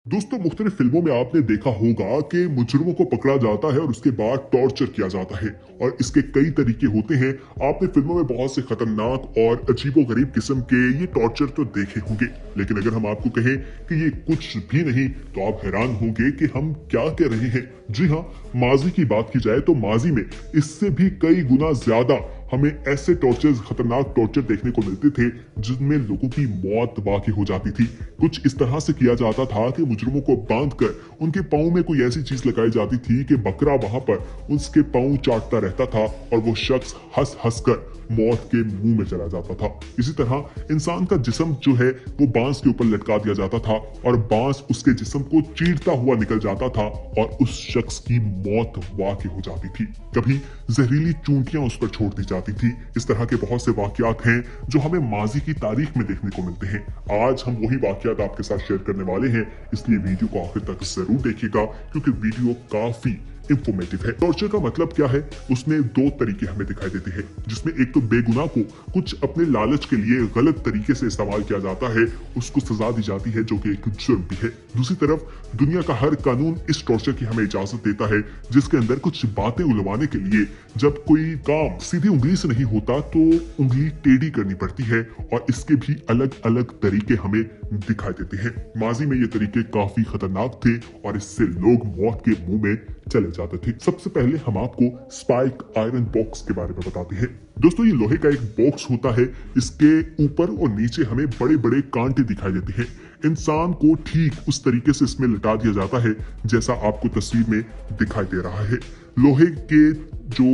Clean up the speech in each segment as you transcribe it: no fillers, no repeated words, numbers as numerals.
दोस्तों मुख्तलिफ फिल्मों में आपने देखा होगा कि मुजरिमों को पकड़ा जाता है और उसके बाद टॉर्चर किया जाता है और इसके कई तरीके होते हैं। आपने फिल्मों में बहुत से खतरनाक और अजीबोगरीब किस्म के ये टॉर्चर तो देखे होंगे, लेकिन अगर हम आपको कहें कि ये कुछ भी नहीं तो आप हैरान होंगे कि हम क्या कह रहे हैं। जी हाँ, माजी की बात की जाए तो माजी में इससे भी कई गुना ज्यादा हमें ऐसे टॉर्चर, खतरनाक टॉर्चर देखने को मिलते थे जिनमें लोगों की मौत वाकई हो जाती थी। कुछ इस तरह से किया जाता था कि मुजरिमों को बांधकर उनके पाँव में कोई ऐसी चीज लगाई जाती थी कि बकरा वहां पर उसके पाँव चाटता रहता था और वो शख्स हंस हंस कर मौत के मुंह में चला जाता था। इसी तरह इंसान का जिस्म जो है वो बांस के ऊपर लटका दिया जाता था और बांस उसके जिस्म को चीरता हुआ निकल जाता था और उस शख्स की मौत वाकई हो जाती थी। कभी जहरीली चूंटियां उस पर छोड़ दी जाती थी। इस तरह के बहुत से वाकयात हैं जो हमें माजी की तारीख में देखने को मिलते हैं। आज हम वही वाकयात आपके साथ शेयर करने वाले हैं, इसलिए वीडियो को आखिर तक जरूर देखिएगा क्योंकि वीडियो काफी इंफॉर्मेटिव है। टॉर्चर का मतलब क्या है? उसमें दो तरीके हमें दिखाई देते हैं, जिसमें एक तो बेगुनाह को कुछ अपने लालच के लिए गलत तरीके से इस्तेमाल किया जाता है, उसको सजा दी जाती है जो कि एक जुर्म भी है। दूसरी तरफ दुनिया का हर कानून इस टॉर्चर की हमें इजाजत देता है, जिसके अंदर कुछ बातें उलवाने के लिए जब कोई काम सीधी उंगली से नहीं होता तो उंगली टेढ़ी करनी पड़ती है और इसके भी अलग अलग तरीके हमें दिखाई देते हैं। माजी में ये तरीके काफी खतरनाक थे और इससे लोग मौत के मुंह में चले जाते थे। सबसे पहले हम आपको स्पाइक आयरन बॉक्स के बारे में बताते हैं। दोस्तों ये लोहे का एक बॉक्स होता है, इसके ऊपर और नीचे हमें बड़े बड़े कांटे दिखाई देते हैं। इंसान को ठीक उस तरीके से इसमें लटा दिया जाता है जैसा आपको तस्वीर में दिखाई दे रहा है। लोहे के जो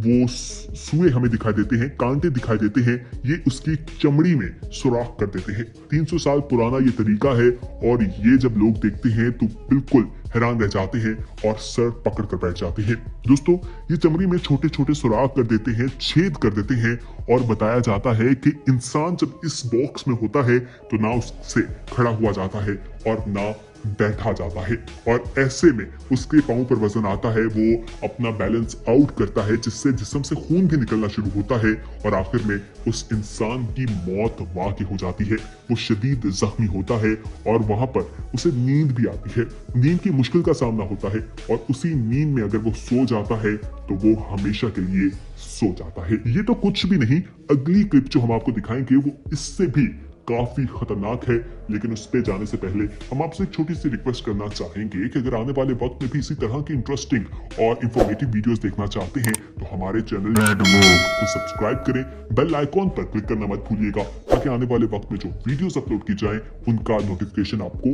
वो सुए हमें दिखाई देते हैं, कांटे दिखाई देते हैं, ये उसकी चमड़ी में सुराख कर देते हैं। 300 साल पुराना ये तरीका है और ये जब लोग देखते हैं तो बिल्कुल हैरान रह जाते हैं और सर पकड़ कर बैठ जाते हैं। दोस्तों ये चमड़ी में छोटे छोटे सुराख कर देते हैं, छेद कर देते हैं और बताया जाता है कि इंसान जब इस बॉक्स में होता है तो ना उससे खड़ा हुआ जाता है और ना बैठा जाता है और ऐसे में उसके पांव पर वजन आता है, वो अपना बैलेंस आउट करता है जिससे जिस्म से खून भी निकलना शुरू होता है और आखिर में उस इंसान की मौत वाकई हो जाती है। वो शदीद जख्मी होता है और वहां पर उसे नींद भी आती है। नींद की मुश्किल का सामना होता है और उसी नींद में अगर वो सो जाता है तो वो हमेशा के लिए सो जाता है। ये तो कुछ भी नहीं, अगली क्लिप जो हम आपको दिखाएंगे वो इससे भी काफी खतरनाक है। लेकिन उस पे जाने से पहले हम आपसे एक छोटी सी रिक्वेस्ट करना चाहेंगे कि अगर आने वाले वक्त में भी इसी तरह की इंटरेस्टिंग और इंफॉर्मेटिव वीडियोस देखना चाहते हैं तो हमारे चैनल को सब्सक्राइब करें, बेल आइकॉन पर क्लिक करना मत भूलिएगा ताकि आने वाले वक्त में जो वीडियोस अपलोड की जाएं उनका नोटिफिकेशन आपको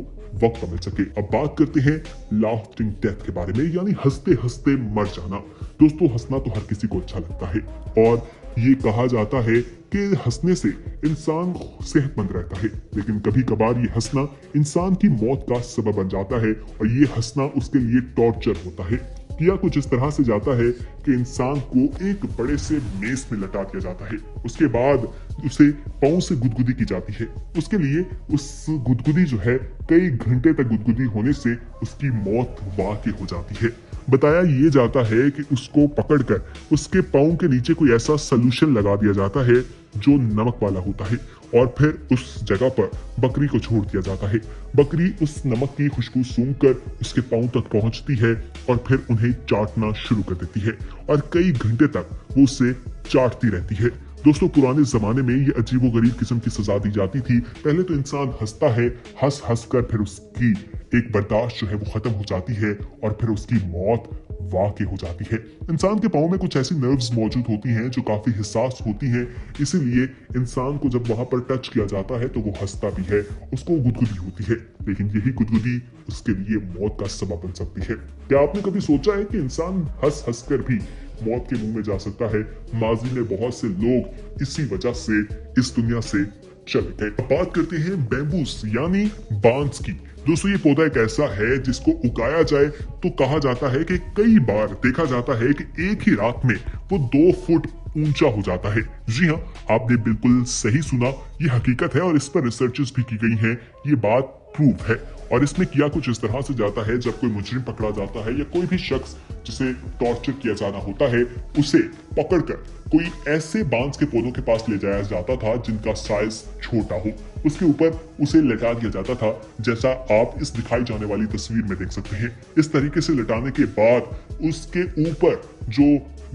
वक्त पर मिल सके। अब बात करते हैं लाफ्टिंग डेथ के बारे में, यानी हंसते हंसते मर जाना। दोस्तों हंसना तो हर किसी को अच्छा लगता है और ये कहा जाता है कि हंसने से इंसान सेहतमंद रहता है, लेकिन कभी कभार ये हंसना इंसान की मौत का सबब बन जाता है और ये हंसना उसके लिए टॉर्चर होता है। किया कुछ इस तरह से जाता है कि इंसान को एक बड़े से मेज में लटा दिया जाता है, उसके बाद उसे पांव से गुदगुदी की जाती है। उसके लिए उस गुदगुदी जो है कई घंटे तक गुदगुदी होने से उसकी मौत वाकई हो जाती है। बताया ये जाता है कि उसको पकड़कर उसके पाँव के नीचे कोई ऐसा सॉल्यूशन लगा दिया जाता है जो नमक वाला होता है और फिर उस जगह पर बकरी को छोड़ दिया जाता है। बकरी उस नमक की खुशबू सूंघकर उसके पाँव तक पहुंचती है और फिर उन्हें चाटना शुरू कर देती है और कई घंटे तक वो उसे चाटती रहती है। दोस्तों पुराने जमाने में ये अजीबोगरीब किस्म की सजा दी जाती थी। पहले तो इंसान हंसता है, हंस हंस कर फिर उसकी एक बर्दाश्त जो है वो खत्म हो जाती है और फिर उसकी मौत वाकई हो जाती है। इंसान के पाँव में कुछ ऐसी नर्व्स मौजूद होती हैं जो काफी हिसास होती हैं, इसीलिए इंसान को जब वहां पर टच किया जाता है तो वो हंसता भी है, उसको गुदगुदी होती है, लेकिन यही गुदगुदी उसके लिए मौत का सबब बन सकती है। क्या आपने कभी सोचा है कि इंसान हंस हंस कर भी मौत के मुंह में जा सकता है? माजी में बहुत से लोग इसी वजह से इस दुनिया से चले गए। अब बात करते हैं बैम्बूस यानी बांस की। दोस्तों ये पौधा एक ऐसा है जिसको उगाया जाए तो कहा जाता है कि कई बार देखा जाता है कि एक ही रात में वो 2 फुट ऊंचा हो जाता है। जी हाँ, आपने बिल्कुल सही सुना, ये हकीकत है और इस पर रिसर्चेस भी की गई हैं। ये बात प्रूफ है और इसमें किया कुछ इस तरह से जाता है, जब कोई मुजरिम पकड़ा जाता है या कोई भी शख्स जिसे टॉर्चर किया जाना होता है उसे पकड़कर कोई ऐसे बांस के पौधों के पास ले जाया जाता था जिनका साइज छोटा हो उसके ऊपर उसे लटा दिया जाता था, जैसा आप इस दिखाई जाने वाली तस्वीर में देख सकते हैं। इस तरीके से लटाने के बाद उसके ऊपर जो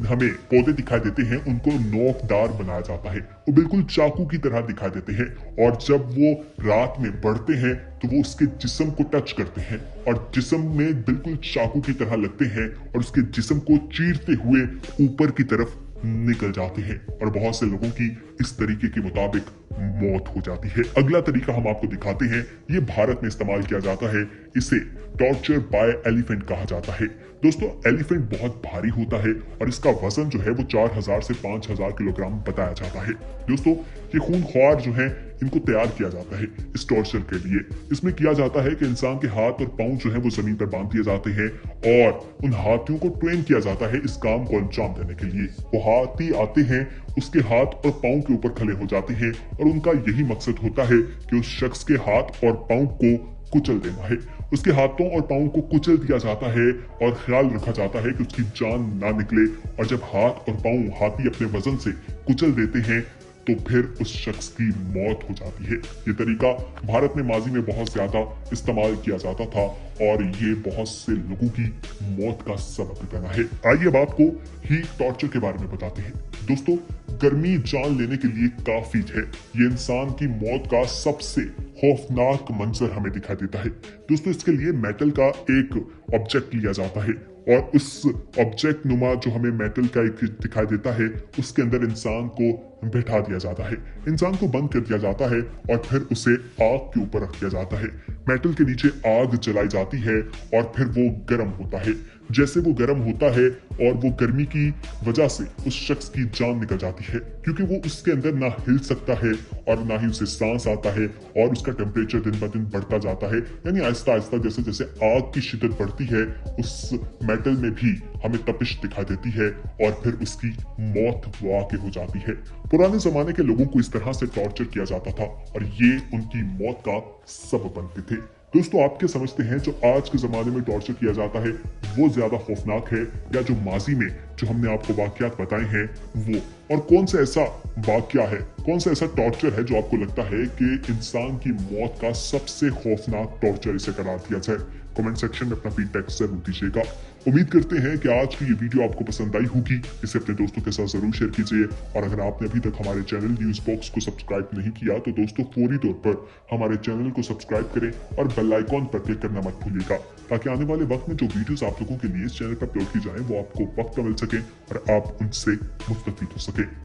हमें पौधे दिखाई देते हैं उनको नोकदार बनाया जाता है, वो बिल्कुल चाकू की तरह दिखाई देते हैं, और जब वो रात में बढ़ते हैं तो वो उसके जिस्म को टच करते हैं और जिस्म में बिल्कुल चाकू की तरह लगते हैं और उसके जिस्म को चीरते हुए ऊपर की तरफ निकल जाते हैं, और बहुत से लोगों की इस तरीके के मुताबिक मौत हो जाती है। अगला तरीका हम आपको दिखाते हैं, ये भारत में इस्तेमाल किया जाता है, इसे टॉर्चर बाय एलिफेंट कहा जाता है। दोस्तों, एलिफेंट बहुत भारी होता है और इसका वजन जो है वो 4000 से 5000 किलोग्राम बताया जाता है। दोस्तों, ये खूनख्वार जो है इनको तैयार किया जाता है इस टॉर्चर के लिए। इसमें किया जाता है कि इंसान के हाथ और पांव जो है वो जमीन पर बांध दिए जाते हैं और उन हाथियों को ट्रेन किया जाता है इस काम को अंजाम देने के लिए। वो हाथी आते हैं, उसके हाथ और पांव के ऊपर खड़े हो जाते हैं और उनका यही मकसद होता है कि उस शख्स के हाथ और पांव को कुचल देना है। उसके हाथों और पांव को कुचल दिया जाता है और ख्याल रखा जाता है कि उसकी जान ना निकले, और जब हाथ और पांव हाथी अपने वजन से कुचल देते हैं तो फिर उस शख्स की मौत हो जाती है। ये तरीका भारत में माजी में बहुत ज्यादा इस्तेमाल किया जाता था और ये बहुत से लोगों की मौत का सबब बना है। आइए अब आपको हीट टॉर्चर के बारे में बताते हैं। दोस्तों, गर्मी जान लेने के लिए काफी है। ये इंसान की मौत का सबसे खौफनाक मंजर हमें दिखाई देता है। दोस्तों, इसके लिए मेटल का एक ऑब्जेक्ट लिया जाता है और उस ऑब्जेक्ट नुमा जो हमें मेटल का एक दिखाई देता है उसके अंदर इंसान को बैठा दिया जाता है, इंसान को बंद कर दिया जाता है और फिर उसे आग के ऊपर रख दिया जाता है। मेटल के नीचे आग जलाई जाती है और फिर वो गर्म होता है। जैसे वो गर्म होता है और वो गर्मी की वजह से उस शख्स की जान निकल जाती है, क्योंकि वो उसके अंदर ना हिल सकता है और ना ही उसे सांस आता है और उसका टेम्परेचर दिन ब दिन बढ़ता जाता है। यानी आहिस्ता आहिस्ता जैसे जैसे आग की शिद्दत बढ़ती है उस मेटल में भी हमें तपिश दिखाई देती है और फिर उसकी मौत वाक़ई हो जाती है। पुराने जमाने के लोगों को इस तरह से टॉर्चर किया जाता था और ये उनकी मौत का सबब बनते थे। दोस्तों, आप क्या समझते हैं जो आज के जमाने में टॉर्चर किया जाता है वो ज्यादा खौफनाक है या जो माजी में जो हमने आपको वाकयात बताए हैं वो? और कौन सा ऐसा वाकया है, कौन सा ऐसा टॉर्चर है जो आपको लगता है कि इंसान की मौत का सबसे खौफनाक टॉर्चर इसे करार दिया जाए? कमेंट सेक्शन में अपना फीडबैक जरूर दीजिएगा। उम्मीद करते हैं कि आज की ये वीडियो आपको पसंद आई होगी। इसे अपने दोस्तों के साथ जरूर शेयर कीजिए और अगर आपने अभी तक हमारे चैनल न्यूज बॉक्स को सब्सक्राइब नहीं किया तो दोस्तों फौरी तौर पर हमारे चैनल को सब्सक्राइब करें और बेल आइकॉन पर क्लिक करना मत भूलिएगा, ताकि आने वाले वक्त में जो वीडियोस आप लोगों के लिए इस चैनल पर अपलोड की जाए वो आपको वक्त पर मिल सके और आप उनसे मुस्तफीद हो सके।